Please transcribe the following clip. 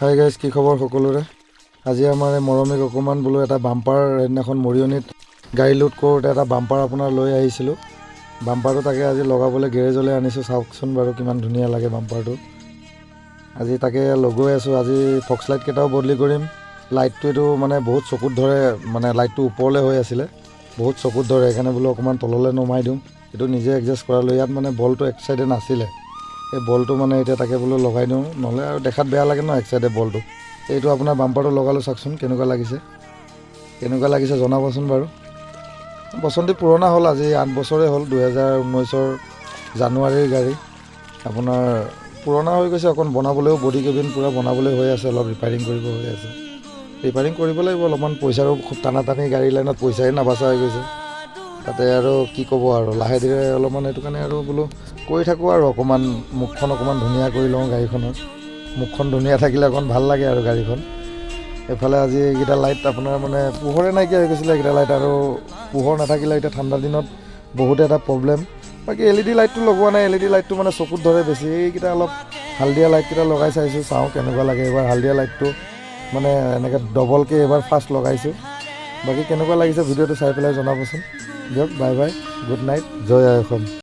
Hi guys, কি খবৰ সকলোৰে। আজি আমাৰ এই মৰমীক অকণমান বোলো এটা বাম্পাৰ, সেইদিনাখন মৰিয়নিত গাড়ী লোড কৰোঁতে এটা বাম্পাৰ আপোনাৰ লৈ আহিছিলোঁ। বাম্পাৰটো তাকে আজি লগাবলৈ গেৰেজলৈ আনিছোঁ। চাওকচোন বাৰু কিমান ধুনীয়া লাগে বাম্পাৰটো। আজি তাকে লগাই আছোঁ। আজি ফক্স লাইটকেইটাও বদলি কৰিম। লাইটটো এইটো মানে বহুত চকুত ধৰে, মানে লাইটটো ওপৰলৈ হৈ আছিলে, বহুত চকুত ধৰে, সেইকাৰণে বোলো অকণমান তললৈ নমাই দিওঁ। এইটো নিজে এডজাষ্ট কৰালোঁ। ইয়াত মানে বলটো এক চাইডে নাছিলে, এই বলটো মানে এতিয়া তাকে বোলো লগাই দিওঁ, নহ'লে আৰু দেখাত বেয়া লাগে ন এক চাইডে বলটো। এইটো আপোনাৰ বাম্পাৰটো লগালোঁ, চাওকচোন কেনেকুৱা লাগিছে জনাবচোন বাৰু। বছন্তি পুৰণা হ'ল, আজি 8 বছৰে হ'ল। 2019 জানুৱাৰীৰ গাড়ী। আপোনাৰ পুৰণা হৈ গৈছে অকণ। বনাবলৈও বডি কেবিন পূৰা বনাবলৈ হৈ আছে, অলপ ৰিপেয়াৰিং কৰিব হৈ আছে। ৰিপেয়াৰিং কৰিব লাগিব অলপমান, পইচাৰো খুব টানি গাড়ী লাইনত পইচাই নাবাচা হৈ গৈছে। তাতে আৰু কি ক'ব আৰু, লাহে ধীৰে অলপমান সেইটো কাৰণে আৰু বোলো কৰি থাকোঁ আৰু অকণমান, মুখখন অকণমান ধুনীয়া কৰি লওঁ গাড়ীখনৰ। মুখখন ধুনীয়া থাকিলে অকণ ভাল লাগে আৰু গাড়ীখন। এইফালে আজি এইকেইটা লাইট আপোনাৰ মানে পোহৰে নাইকিয়া হৈ গৈছিলে এইকেইটা লাইট, আৰু পোহৰ নাথাকিলে এতিয়া ঠাণ্ডা দিনত বহুতে এটা প্ৰব্লেম। বাকী LED লাইটটো লগোৱা নাই, LED লাইটটো মানে চকুত ধৰে বেছি। এইকেইটা অলপ হালধীয়া লাইটকেইটা লগাই চাইছোঁ, চাওঁ কেনেকুৱা লাগে। এইবাৰ হালধীয়া লাইটটো মানে এনেকৈ ডবলকৈ এইবাৰ ফাৰ্ষ্ট লগাইছোঁ। বাকী কেনেকুৱা লাগিছে ভিডিঅ'টো চাই পেলাই জনাবচোন। দিয়ক, বাই বাই, গুড নাইট, জয় আই অসম।